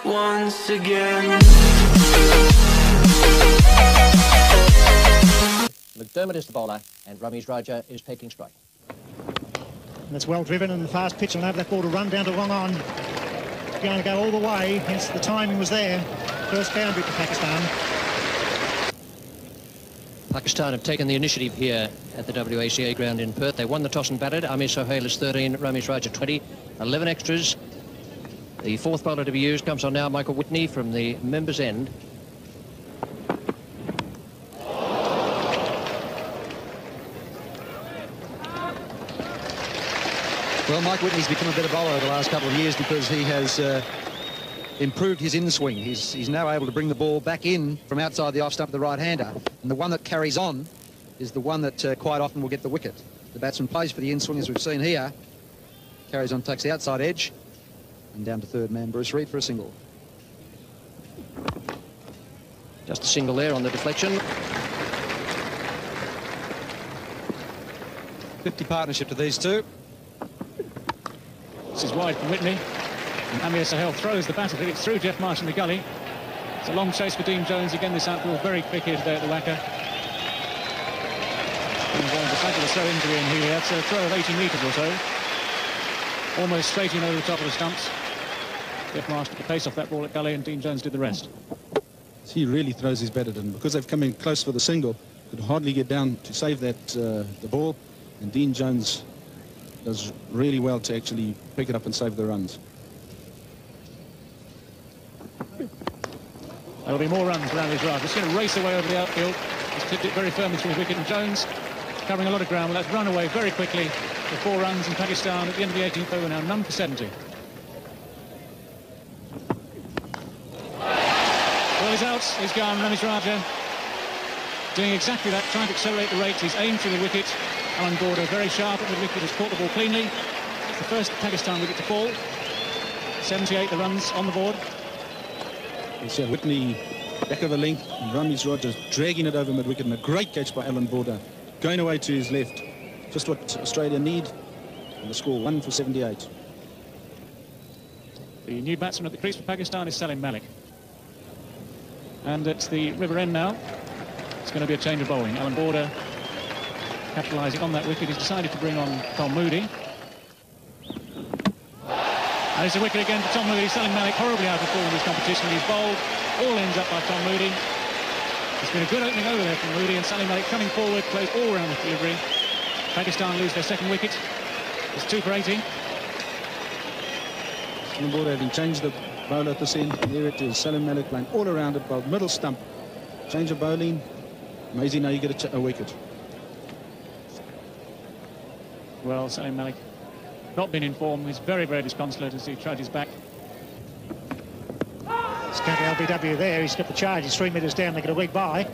once again. McDermott is the bowler, and Ramesh Raja is taking strike. And it's well driven, and the fast pitch will have that ball to run down to long on. Going to go all the way, hence the timing was there. First boundary for Pakistan. Pakistan have taken the initiative here at the WACA ground in Perth. They won the toss and batted. Amir Sohail is 13, Ramesh Raja 20, 11 extras. The fourth bowler to be used comes on now, Michael Whitney from the members' end. Well, Mike Whitney's become a better bowler over the last couple of years because he has improved his in-swing. He's now able to bring the ball back in from outside the off-stump of the right-hander. And the one that carries on is the one that quite often will get the wicket. The batsman plays for the in-swing, as we've seen here. Carries on, takes the outside edge. And down to third man, Bruce Reid, for a single. Just a single there on the deflection. 50 partnership to these two. This is wide from Whitney. And Amir Sohail throws the bat. I think it's through Jeff Marsh in the gully. It's a long chase for Dean Jones. Again, this outball very quick here today at the Wacker. Dean Jones, the cycle was so injury in here. That's a throw of 80 metres or so. Almost straight in over the top of the stumps. Jeff Marsh took the pace off that ball at gully, and Dean Jones did the rest. He really throws his bat at him because they've come in close for the single. Could hardly get down to save that the ball, and Dean Jones does really well to actually pick it up and save the runs. There'll be more runs around his drive. It's going to race away over the outfield. He's clipped it very firmly through his wicket, and Jones covering a lot of ground. Well, that's run away very quickly for 4 runs, and Pakistan at the end of the 18th over now none for 70. Well, he's out. He's gone. Ramesh Raja doing exactly that, trying to accelerate the rate. He's aimed for the wicket. Alan Border very sharp at the wicket, has caught the ball cleanly. It's the first Pakistan wicket to fall. 78 the runs on the board. You see Whitney back of the length, and Ramesh Raja dragging it over mid-wicket, and a great catch by Alan Border, going away to his left. Just what Australia need, and the score 1 for 78. The new batsman at the crease for Pakistan is Salim Malik. And it's the river end now. It's going to be a change of bowling. Alan Border capitalising on that wicket. He's decided to bring on Tom Moody. And it's a wicket again for Tom Moody. Salim Malik horribly out of form in this competition. He's bowled. All ends up by Tom Moody. It's been a good opening over there from Moody, and Salim Malik coming forward, plays all round the delivery. Pakistan lose their second wicket. It's 2 for 80. Alan Border having changed the bowler at this end. There it is. Salim Malik playing all around it, bowled middle stump. Change of bowling. Amazing how you get a wicket. Well, Salim Malik not been in form. He's very, very disconsolate as he tried his back. It's county LBW there. He's got the charge. He's 3 metres down. They get a lead by.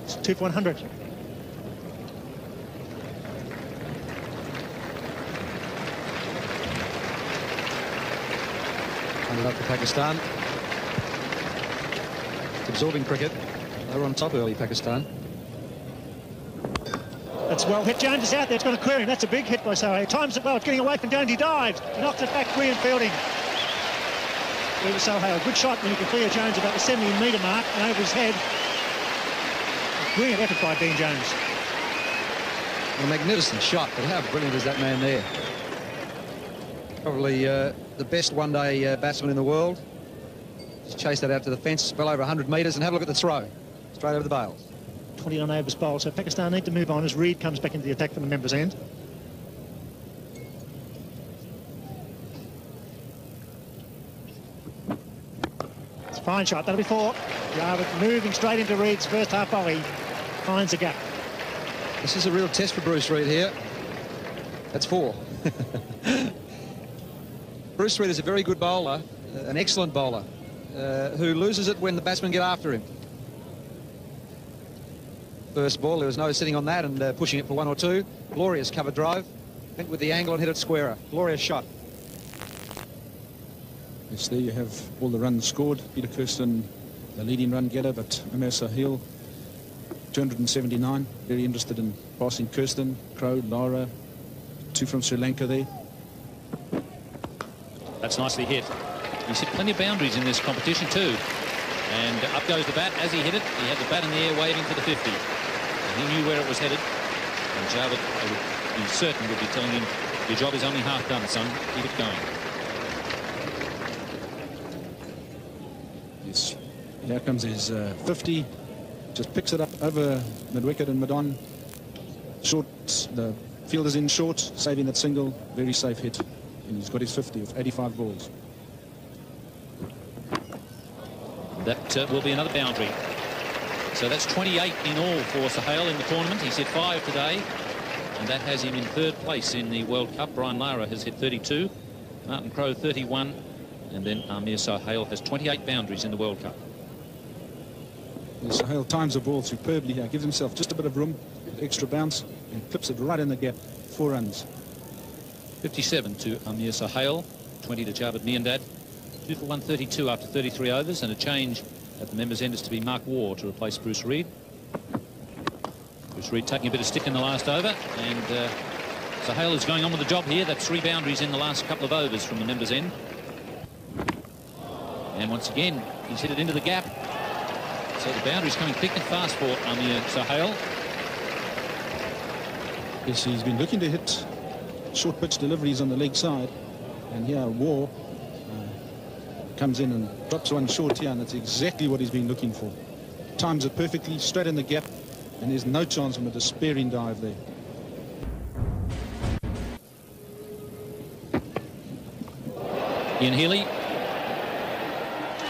It's 2 for 100. Handed up for Pakistan. Absorbing cricket. They were on top early, Pakistan. That's well hit. Jones is out there. It's going to clear him. That's a big hit by Sohail. Times it well. It's getting away from Jones. He dives. Knocks it back. Brilliant fielding. There was Sohail. Good shot when he could clear Jones about the 70-metre mark and over his head. Brilliant effort by Dean Jones. A magnificent shot, but how brilliant is that man there? Probably the best one-day batsman in the world. Just chased that out to the fence, well over 100 metres, and have a look at the throw. Straight over the bails. 29 overs bowled, so Pakistan need to move on as Reid comes back into the attack from the members' end. It's a fine shot. That'll be 4. Jarvis moving straight into Reid's first half volley. Finds a gap. This is a real test for Bruce Reid here. That's 4. Bruce Reid is a very good bowler, an excellent bowler, who loses it when the batsmen get after him. First ball, there was no sitting on that and pushing it for 1 or 2. Glorious cover drive. Went with the angle and hit it squarer. Glorious shot. Yes, there you have all the runs scored. Peter Kirsten, the leading run getter, but Amir Sohail, 279. Very interested in passing Kirsten, Crow, Lara, 2 from Sri Lanka there. That's nicely hit. He's hit plenty of boundaries in this competition too. And up goes the bat. As he hit it, he had the bat in the air waving for the 50. And he knew where it was headed. And Javed, I would be certain, would be telling him, your job is only half done, son. Keep it going. Yes. Here comes his 50. Just picks it up over mid-wicket and mid-on. Short, the fielder's in short, saving that single. Very safe hit. And he's got his 50 of 85 balls. That will be another boundary. So that's 28 in all for Sahel in the tournament. He's hit 5 today, and that has him in 3rd place in the World Cup. Brian Lara has hit 32, Martin Crowe 31, and then Amir Sahel has 28 boundaries in the World Cup. Well, Sahel times the ball superbly here, gives himself just a bit of room, extra bounce, and clips it right in the gap. 4 runs. 57 to Amir Sahel, 20 to Javed Miandad. 2 for 132 after 33 overs, and a change at the members' end is to be Mark Waugh to replace Bruce Reid. Bruce Reid taking a bit of stick in the last over, and Sahel is going on with the job here. That's 3 boundaries in the last couple of overs from the members' end. And once again, he's hit it into the gap. So the boundary's coming thick and fast for Amir Sahel. Yes, he's been looking to hit short pitch deliveries on the leg side, and here Waugh comes in and drops one short here, and that's exactly what he's been looking for. Times it perfectly, straight in the gap, and there's no chance from a despairing dive there. Ian Healy,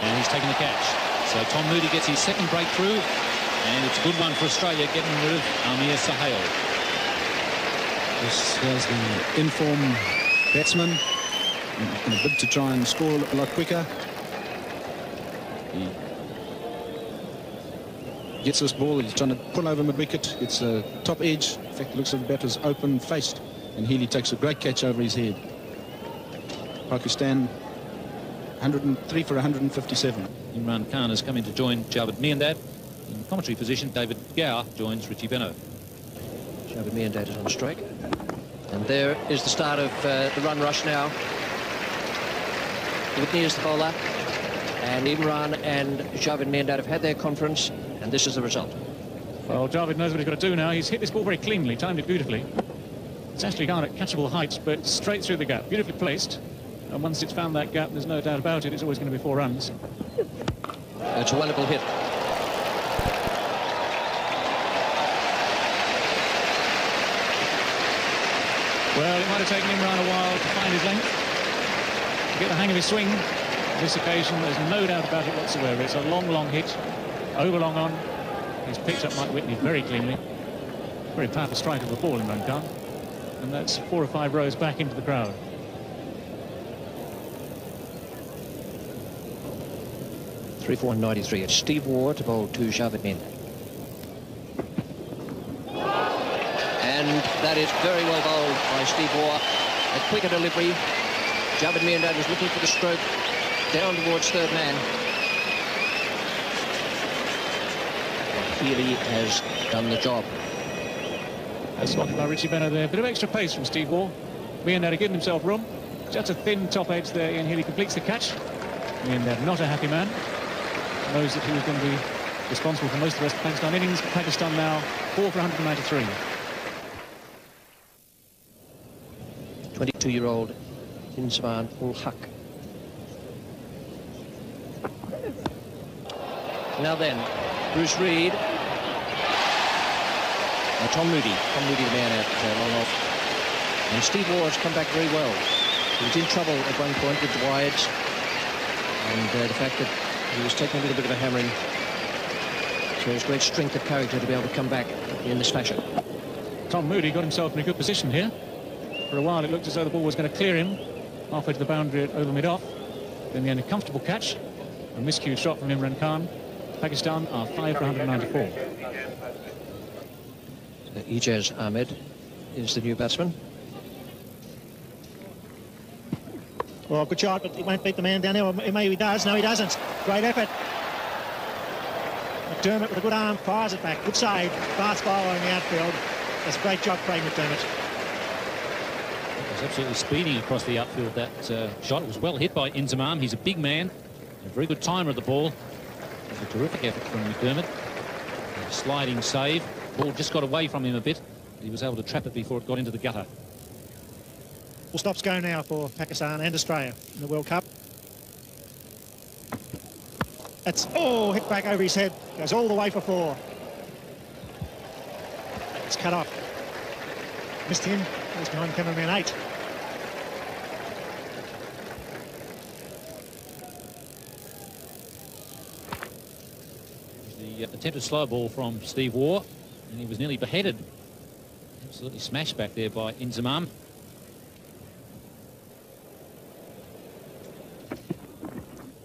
and he's taken the catch. So Tom Moody gets his 2nd breakthrough, and it's a good one for Australia, getting rid of Amir Sahel. This was the in-form batsman, in a bid to try and score a lot quicker. He gets this ball, he's trying to pull over mid-wicket, it's a top edge. In fact, it looks like the bat was open-faced, and Healy takes a great catch over his head. Pakistan 103 for 157. Imran Khan has come in to join Javed Miandad. In the commentary position, David Gower joins Richie Beno. Javed Miandad is on strike. And there is the start of the run rush now. Whitney is the bowler, and Imran and Javed Miandad have had their conference, and this is the result. Well, Javed knows what he's got to do now. He's hit this ball very cleanly, timed it beautifully. It's actually gone at catchable heights, but straight through the gap, beautifully placed. And once it's found that gap, there's no doubt about it, it's always going to be 4 runs. It's a wonderful hit. Well, it might have taken Imran a while to find his length, to get the hang of his swing. On this occasion, there's no doubt about it whatsoever. It's a long, long hit, over long on. He's picked up Mike Whitney very cleanly. Very powerful strike of the ball, Imran Khan. And that's 4 or 5 rows back into the crowd. Three for 193. It's Steve Waugh to bowl to Javed Miandad. And that is very well bowled by Steve Waugh. A quicker delivery. Javed Miandad was looking for the stroke down towards 3rd man. And Healy has done the job. That's spotted by Richie Beno there. Bit of extra pace from Steve Waugh. Miandad giving himself room. Just a thin top edge there. Ian Healy completes the catch. Miandad not a happy man. Knows that he was going to be responsible for most of the rest of Pakistan innings. Pakistan now 4 for 193. 22-year-old Inzamam ul Haq. Now then, Bruce Reid. Tom Moody. Tom Moody, the man at long off. And Steve Waugh has come back very well. He was in trouble at one point with the wides. And the fact that he was taking a little bit of a hammering. So it's great strength of character to be able to come back in this fashion. Tom Moody got himself in a good position here. For a while, it looked as though the ball was going to clear him halfway to the boundary at over mid-off. In the end, a comfortable catch. A miscued shot from Imran Khan. Pakistan are 5 for 194. Ijaz Ahmed is the new batsman. Well, good shot, but he won't beat the man down there. Well, maybe he does. No, he doesn't. Great effort. McDermott with a good arm fires it back. Good save. Fast bowler in the outfield. That's a great job, Craig McDermott. He's absolutely speeding across the outfield. That shot was well hit by Inzamam. He's a big man, a very good timer of the ball. It was a terrific effort from McDermott. A sliding save. Ball just got away from him a bit. He was able to trap it before it got into the gutter. Full stops go now for Pakistan and Australia in the World Cup. That's, oh, hit back over his head. Goes all the way for 4. It's cut off. Missed him. He's behind cameraman 8. The attempted slow ball from Steve Waugh, and he was nearly beheaded. Absolutely smashed back there by Inzamam.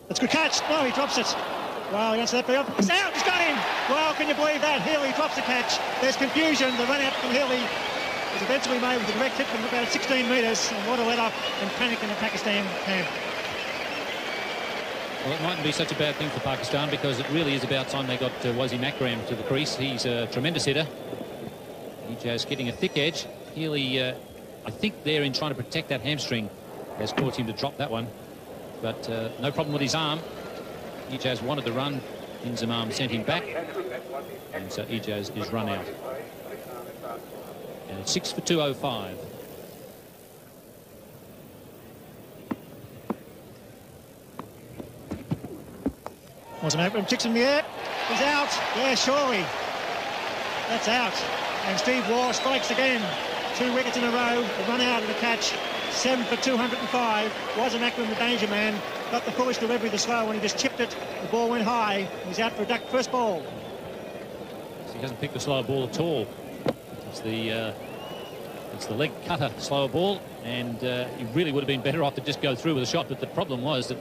That's a good catch. No, he drops it. Well, he answered that field. It's out. He's got him. Well, can you believe that? Healy drops the catch. There's confusion. The run out from Healy was eventually made with a direct hit from about 16 metres. And what a let-off and panic in the Pakistan camp. Well, it mightn't be such a bad thing for Pakistan, because it really is about time they got Wasim Akram to the crease. He's a tremendous hitter. Ijaz getting a thick edge. Healy, I think there in trying to protect that hamstring, has caused him to drop that one. But no problem with his arm. Ijaz wanted the run. Inzamam sent him back. And so Ijaz is run out. And it's 6 for 205. Wasn't open. Kicks in the air. He's out. Yeah, surely. That's out. And Steve Waugh strikes again. 2 wickets in a row. The run out of the catch. 7 for 205. Wasn't Akram the danger man. Got the foolish delivery, the slow, when he just chipped it. The ball went high. He's out for a duck first ball. He hasn't picked the slower ball at all. It's the leg cutter slower ball, and he really would have been better off to just go through with a shot. But the problem was that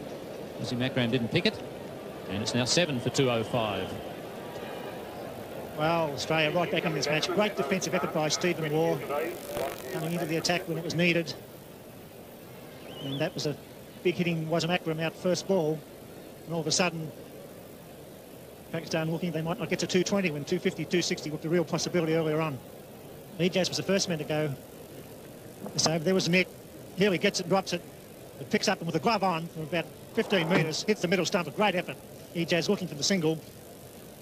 Wasim Akram didn't pick it, and it's now 7 for 205. Well, Australia right back on this match. Great defensive effort by Stephen Waugh, coming into the attack when it was needed. And that was a big hitting Wasim Akram out first ball. And all of a sudden, Pakistan looking they might not get to 220 when 250, 260 looked a real possibility earlier on. Ijaz was the first man to go. So there was a net. Healy gets it, drops it. It picks up and with a glove on from about 15 metres, hits the middle stump. A great effort. Ijaz looking for the single.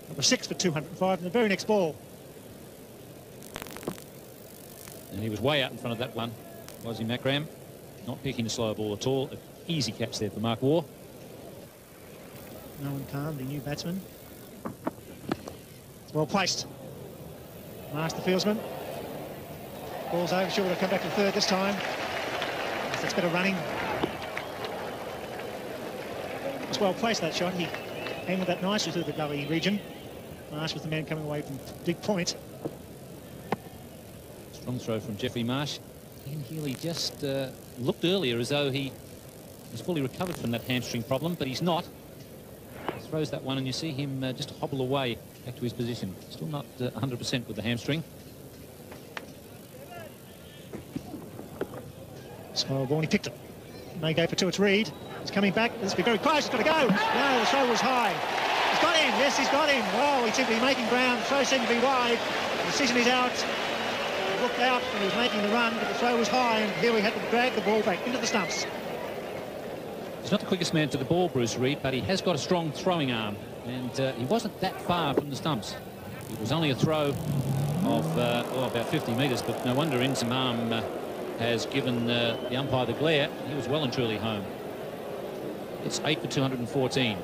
Number 6 for 205 in the very next ball. And he was way out in front of that one. Wasim Akram not picking the slow ball at all. An easy catch there for Mark Waugh. No one calm, the new batsman. It's well placed. Marks the fieldsman. Ball's over. Sure, we'll come back to the third this time. That's better running. It's well placed, that shot. He handled that nicely through the gully region. Marsh was the man coming away from deep point. Strong throw from Jeffrey Marsh. Ian Healy just looked earlier as though he was fully recovered from that hamstring problem, but he's not. He throws that one and you see him just hobble away back to his position. Still not 100% with the hamstring. Slow ball, he picked it. May go for 2, it's Reid. He's coming back, let's be very close, it's got to go. No, the throw was high. He's got him, yes, he's got him. Well, he seemed to be making ground, the throw seemed to be wide. The decision is out. He looked out and he was making the run, but the throw was high and here we had to drag the ball back into the stumps. He's not the quickest man to the ball, Bruce Reid, but he has got a strong throwing arm, and he wasn't that far from the stumps. It was only a throw of about 50 metres, but no wonder Inzamam has given the umpire the glare. He was well and truly home. It's 8 for 214.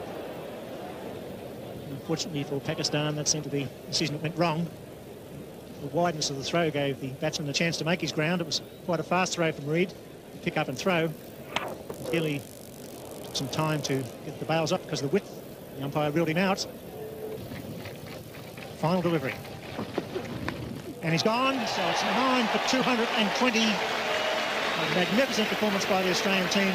Unfortunately for Pakistan, that seemed to be a decision that went wrong. The wideness of the throw gave the batsman a chance to make his ground. It was quite a fast throw from Reid to pick up and throw. Healy took some time to get the bails up because of the width. The umpire reeled him out. Final delivery. And he's gone, so it's 9 for 220. A magnificent performance by the Australian team.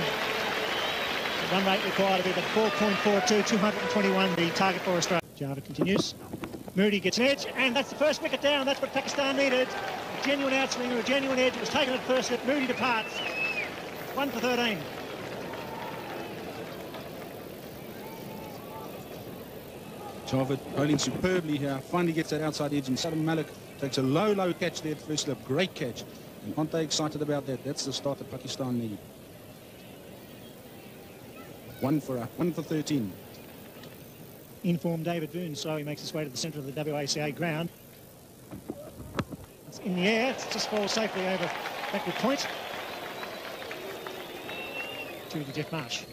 The run rate required to be at 4.42, 221, the target for Australia. Java continues. Moody gets an edge, and that's the first wicket down. That's what Pakistan needed. A genuine outswinger, a genuine edge. It was taken at first slip. Moody departs. 1 for 13. Java bowling superbly here. Finally gets that outside edge, and Salam Malik takes a low catch there at first slip. Great catch. And aren't they excited about that? That's the start that Pakistan need. 1 for 13. Informed David Boone slowly makes his way to the centre of the WACA ground. It's in the air, it just falls safely over backward point to Jeff Marsh.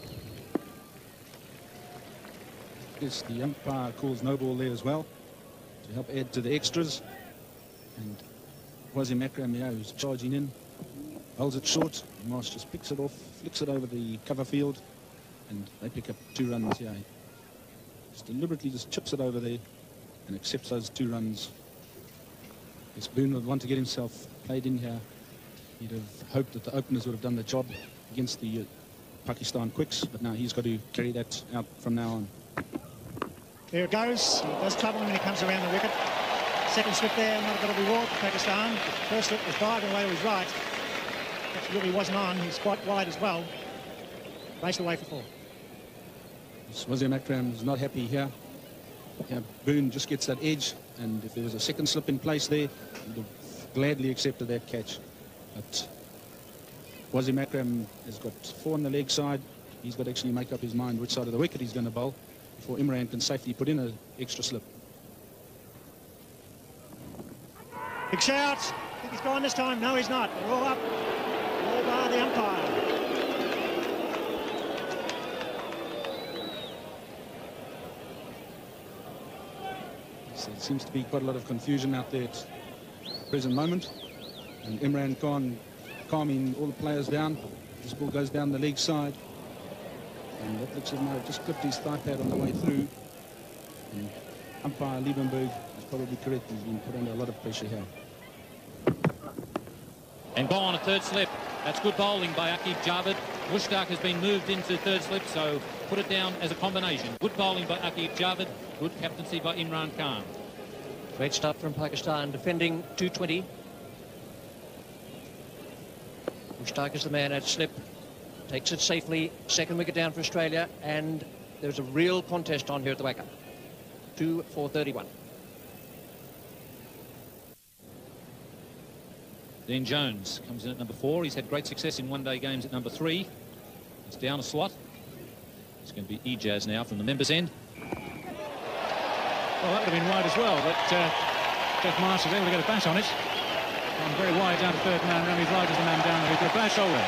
Yes, the umpire calls no ball there as well to help add to the extras. And Wasim Akram, who's charging in, holds it short. Marsh just picks it off, flicks it over the cover field, and they pick up 2 runs here. Just deliberately just chips it over there and accepts those 2 runs. Yes, Boone would want to get himself played in here. He'd have hoped that the openers would have done the job against the Pakistan quicks, but now he's got to carry that out from now on. There it goes. He does trouble him when he comes around the wicket. Second slip there, not a bit of reward for Pakistan. First slip was diving away to his right. That really wasn't on. He's quite wide as well. Raced away for 4. Wasim Akram is not happy here. Yeah, Boone just gets that edge, and if there was a second slip in place there, he would have gladly accepted that catch. But Wasim Akram has got 4 on the leg side. He's got to actually make up his mind which side of the wicket he's going to bowl before Imran can safely put in an extra slip. Big shout. I think he's gone this time. No, he's not. They're all up. All bar the umpire. So there seems to be quite a lot of confusion out there at the present moment. And Imran Khan calming all the players down. This ball goes down the leg side. And that looks as though just clipped his thigh pad on the way through. And umpire Liebenberg is probably correct. He's been put under a lot of pressure here. And gone, a third slip. That's good bowling by Aqib Javed. Mushtaq has been moved into third slip, so put it down as a combination. Good bowling by Aqib Javed. Good captaincy by Imran Khan. Great start from Pakistan, defending 220. Mushtaq is the man at slip. Takes it safely. Second wicket down for Australia, and there's a real contest on here at the Wacker. 2 for 31. Dean Jones comes in at number 4. He's had great success in one-day games at number 3. It's down a slot. It's going to be Ijaz now from the members' end. Well, that would have been wide as well, but Jeff Marsh was able to get a bash on it. Gone very wide down to third man. Ramiz Raj is the man down. He's got a bad shoulder.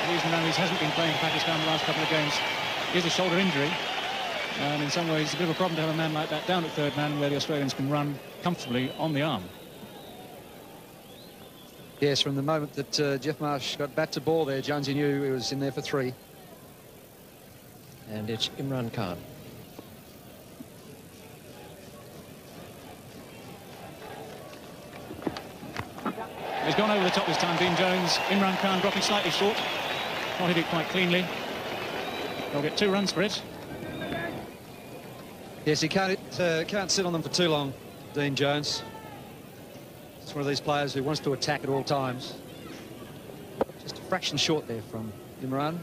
The reason Ramiz hasn't been playing for Pakistan the last couple of games is a shoulder injury. And in some ways, it's a bit of a problem to have a man like that down at third man where the Australians can run comfortably on the arm. Yes, from the moment that Jeff Marsh got bat to ball there, Jonesy knew he was in there for 3. And it's Imran Khan. He's gone over the top this time, Dean Jones. Imran Khan dropping slightly short. Not hit it quite cleanly. They'll get 2 runs for it. Yes, he can't sit on them for too long, Dean Jones. It's one of these players who wants to attack at all times. Just a fraction short there from Imran.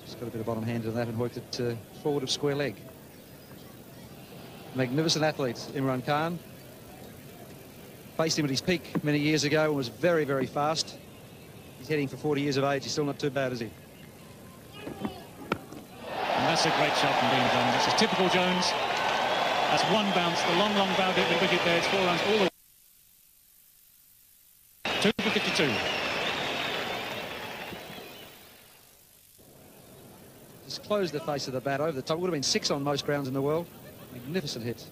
Just got a bit of bottom hand to that and worked it forward of square leg. Magnificent athlete, Imran Khan. Faced him at his peak many years ago and was very, very fast. He's heading for 40 years of age. He's still not too bad, is he? And that's a great shot from Dean Jones. This is typical Jones. That's one bounce, the long, long bow bit with the wicket there. It's 4 runs all the way. 2 for 52. Just closed the face of the bat over the top. Would have been 6 on most grounds in the world. Magnificent hit.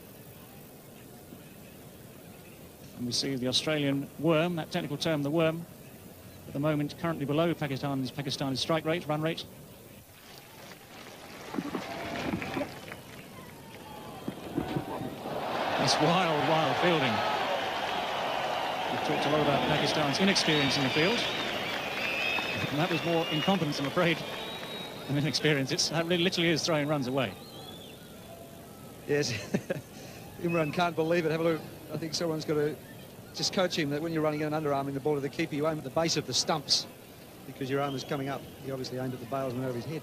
And we see the Australian worm, that technical term, the worm, at the moment currently below Pakistan's strike rate, run rate. That's wild, wild fielding. We've talked a lot about Pakistan's inexperience in the field. And that was more incompetence, I'm afraid, than inexperience. That really literally is throwing runs away. Yes, Imran can't believe it. Have a look. I think someone's got to just coach him that when you're running an underarming the ball to the keeper, you aim at the base of the stumps because your arm is coming up. He obviously aimed at the bailsman over his head.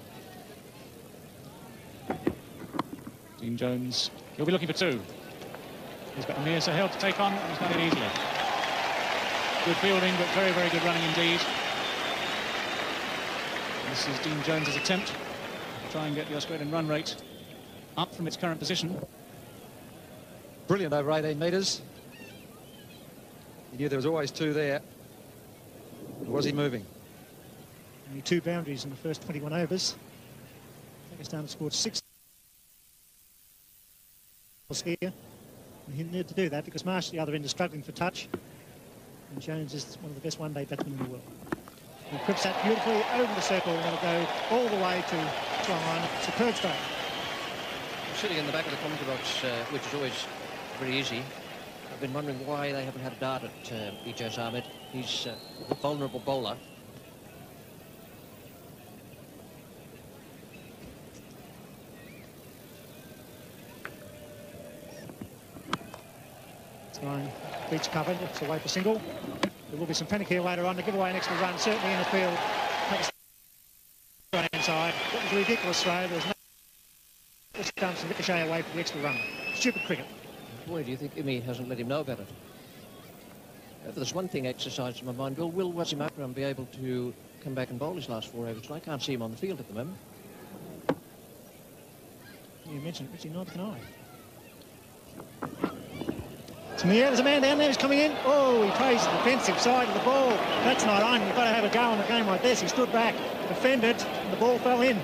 Dean Jones, he'll be looking for 2. He's got Amir Sahel to take on, and he's done it easily. Good fielding, but very, very good running indeed. This is Dean Jones's attempt to try and get the Australian run rate up from its current position. Brilliant over 18 metres. He knew there was always two there. Was he moving? Only 2 boundaries in the first 21 overs. Pakistan have scored 6 here. And he needed to do that because Marsh at the other end is struggling for touch. And Jones is one of the best one-day batsmen in the world. He clips that beautifully over the circle and it'll go all the way to try line. Superb strike. Sitting in the back of the commentary box, which is always very easy. I've been wondering why they haven't had a dart at Ijaz Ahmed. He's a vulnerable bowler. Line beach covered, it's away for single. There will be some panic here later on to give away an extra run, certainly in the field. Right inside. That was a ridiculous throw. There's no just dumps and ricochet away for the extra run. Stupid cricket. Boy, do you think Imi hasn't let him know about it? There's one thing exercised in my mind. Will Wasim Akram be able to come back and bowl his last 4 overs? I can't see him on the field at the moment. You mentioned it, Richie, neither can I. To me, there's a man down there who's coming in. Oh, he plays the defensive side of the ball. That's not on. You've got to have a go on a game like this. He stood back, defended, and the ball fell in.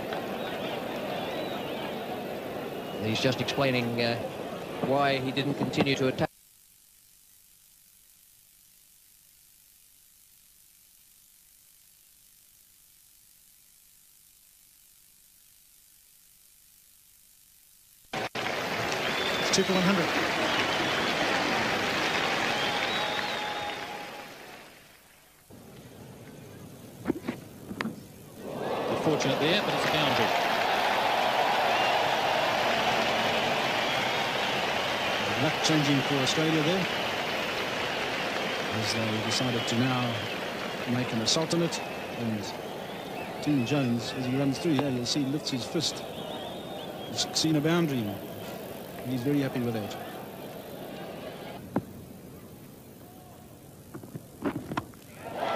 He's just explaining why he didn't continue to attack. It's 2 for 100. Fortunate there, but it's a boundary. Luck changing for Australia there, as they decided to now make an assault on it. And Dean Jones, as he runs through here, you'll see he lifts his fist. He's seen a boundary. He's very happy with that.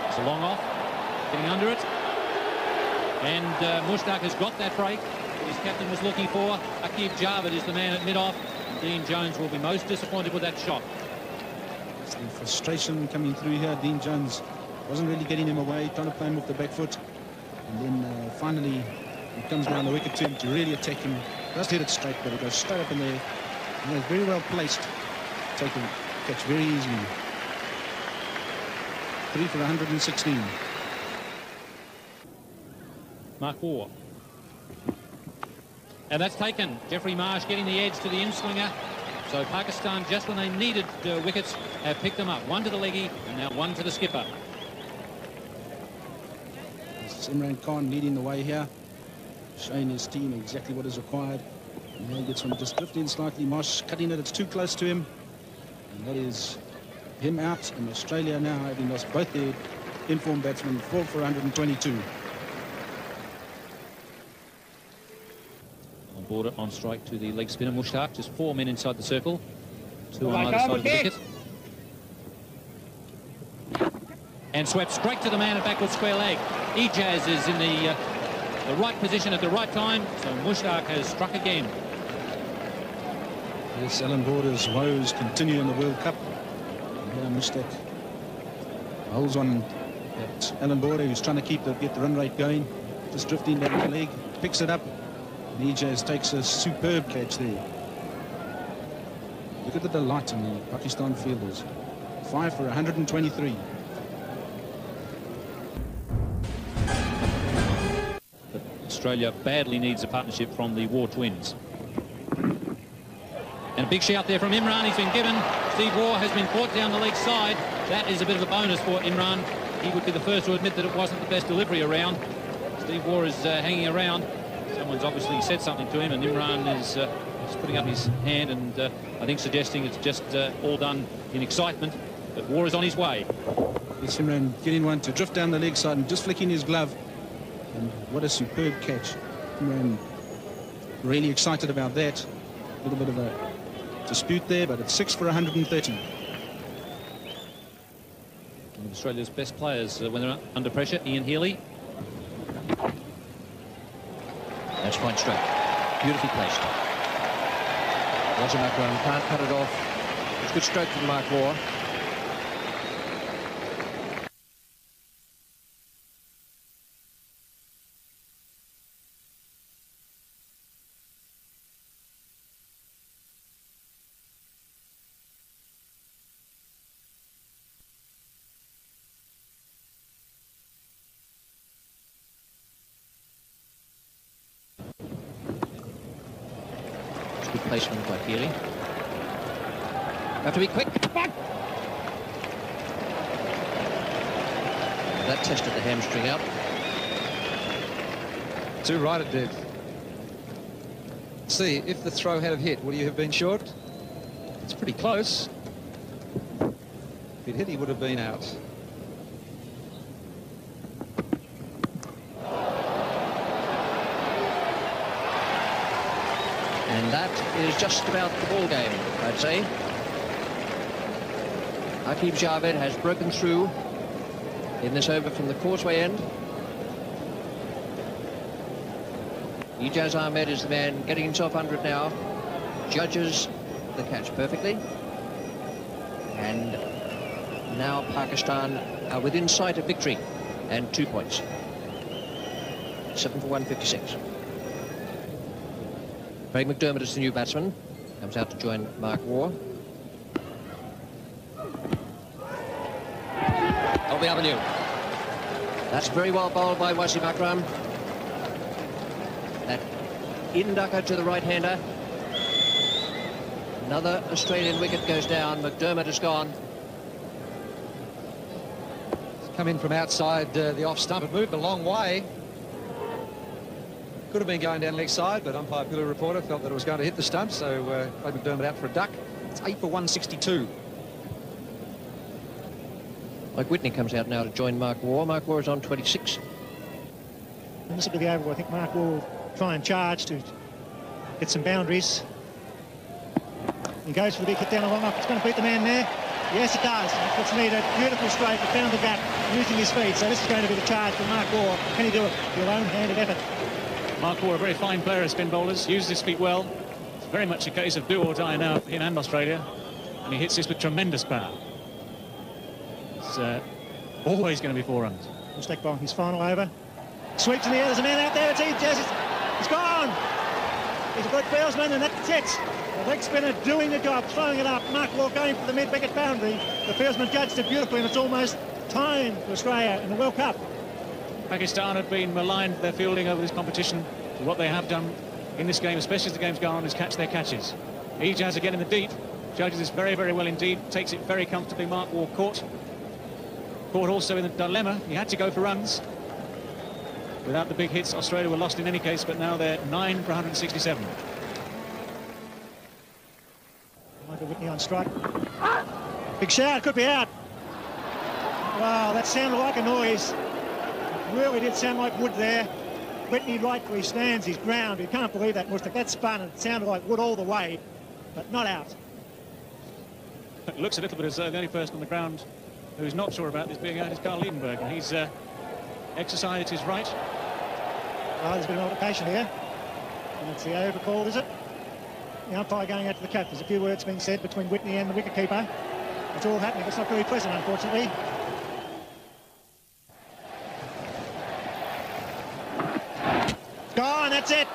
It's a long off, getting under it. And Mushtaq has got that break that his captain was looking for. Aqib Javed is the man at mid-off. Dean Jones will be most disappointed with that shot. It's the frustration coming through here. Dean Jones wasn't really getting him away, trying to play him off the back foot. And then finally he comes down the wicket to him to really attack him. Just hit it straight, but it goes straight up in there. And he's very well placed. Taking catch very easily. 3 for 116. Mark Waugh. And that's taken. Jeffrey Marsh getting the edge to the in-swinger. So Pakistan, just when they needed wickets, have picked them up. One to the leggy and now one to the skipper. This is Imran Khan leading the way here, showing his team exactly what is required. And now he gets one just drifting slightly. Marsh cutting it, it's too close to him. And that is him out, and Australia now having lost both their informed batsmen. 4 for 122. Border on strike to the leg spinner Mushtaq. Just 4 men inside the circle. 2 on either side of the wicket. And swept straight to the man at backward square leg. Ijaz is in the right position at the right time. So Mushtaq has struck again. Yes, Alan Border's woes continue in the World Cup. And here Mushtaq holds on at Alan Border, who's trying to get the run rate going. Just drifting down the leg, picks it up. Ijaz takes a superb catch there. Look at the delight in the Pakistan fielders. 5 for 123. But Australia badly needs a partnership from the Waugh twins. And a big shout there from Imran. He's been given. Steve Waugh has been caught down the leg side. That is a bit of a bonus for Imran. He would be the first to admit that it wasn't the best delivery around. Steve Waugh is hanging around. Someone's obviously said something to him, and Imran is putting up his hand and I think suggesting it's just all done in excitement. But Waugh is on his way. Yes, Imran getting one to drift down the leg side and just flicking his glove. And what a superb catch. Imran really excited about that. A little bit of a dispute there, but it's 6 for 130. Australia's best players when they're under pressure. Ian Healy. That's fine stroke. Beautifully placed. Macron can't cut it off. It's a good stroke from Mark Waugh. Good placement by Healy. Have to be quick. That tested the hamstring out. Too right it did. See, if the throw had have hit, would you have been short? It's pretty close. If it hit, he would have been out. And that is just about the ball game, I'd say. Aqib Javed has broken through in this over from the causeway end. Ijaz Ahmed is the man getting himself under it now. Judges the catch perfectly. And now Pakistan are within sight of victory and 2 points. 7 for 156. Craig McDermott is the new batsman. Comes out to join Mark Waugh. Obi Avenue. That's very well bowled by Wasim Akram. That in-ducker to the right-hander. Another Australian wicket goes down. McDermott is gone. It's come in from outside the off stump. It moved a long way. Could have been going down leg side, but umpire Pillar reporter felt that it was going to hit the stump, so played McDermott out for a duck. It's 8 for 162. Mike Whitney comes out now to join Mark Waugh. Mark Waugh is on 26. And this will be the over. I think Mark will try and charge to get some boundaries. He goes for the big hit down the long off. It's going to beat the man there. Yes, it does. That's what's needed. Beautiful straight. He found the gap using his feet. So this is going to be the charge for Mark Waugh. Can he do it? Your lone-handed effort. Mark Waugh, a very fine player of spin bowlers, uses his feet well. It's very much a case of do or die now for him and Australia. And he hits this with tremendous power. It's always going to be 4 runs. Mistake bowling his final over. Sweeps in the air. There's a man out there. It's He's gone. He's a good fieldsman, and that's it. The leg spinner doing the job, throwing it up. Mark Waugh going for the mid-wicket boundary. The fieldsman judged it beautifully, and it's almost time for Australia in the World Cup. Pakistan have been maligned for their fielding over this competition. So what they have done in this game, especially as the game's gone on, is catch their catches. Ijaz again in the deep. Judges this very, very well indeed. Takes it very comfortably. Mark Waugh caught. Caught also in the dilemma. He had to go for runs. Without the big hits, Australia were lost in any case, but now they're 9 for 167. Michael Whitney on strike. Big shout, could be out. Wow, that sounded like a noise. It really did sound like wood there. Whitney right where he stands, his ground. You can't believe that, Mustak. That spun and it sounded like wood all the way, but not out. It looks a little bit as though the only person on the ground who's not sure about this being out is Carl Liebenberg, and he's exercised his right. Oh, there's been an altercation here. And it's the over called, is it? The umpire going out to the cap. There's a few words being said between Whitney and the wicketkeeper. It's all happening. It's not very pleasant, unfortunately. Gone, that's it.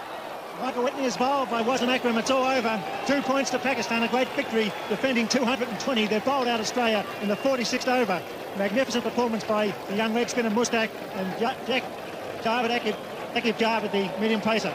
Michael Whitney is bowled by Wasim Akram. It's all over. 2 points to Pakistan. A great victory, defending 220. They've bowled out Australia in the 46th over. Magnificent performance by the young leg spinner Mustak and Aqib Javed, the medium pacer.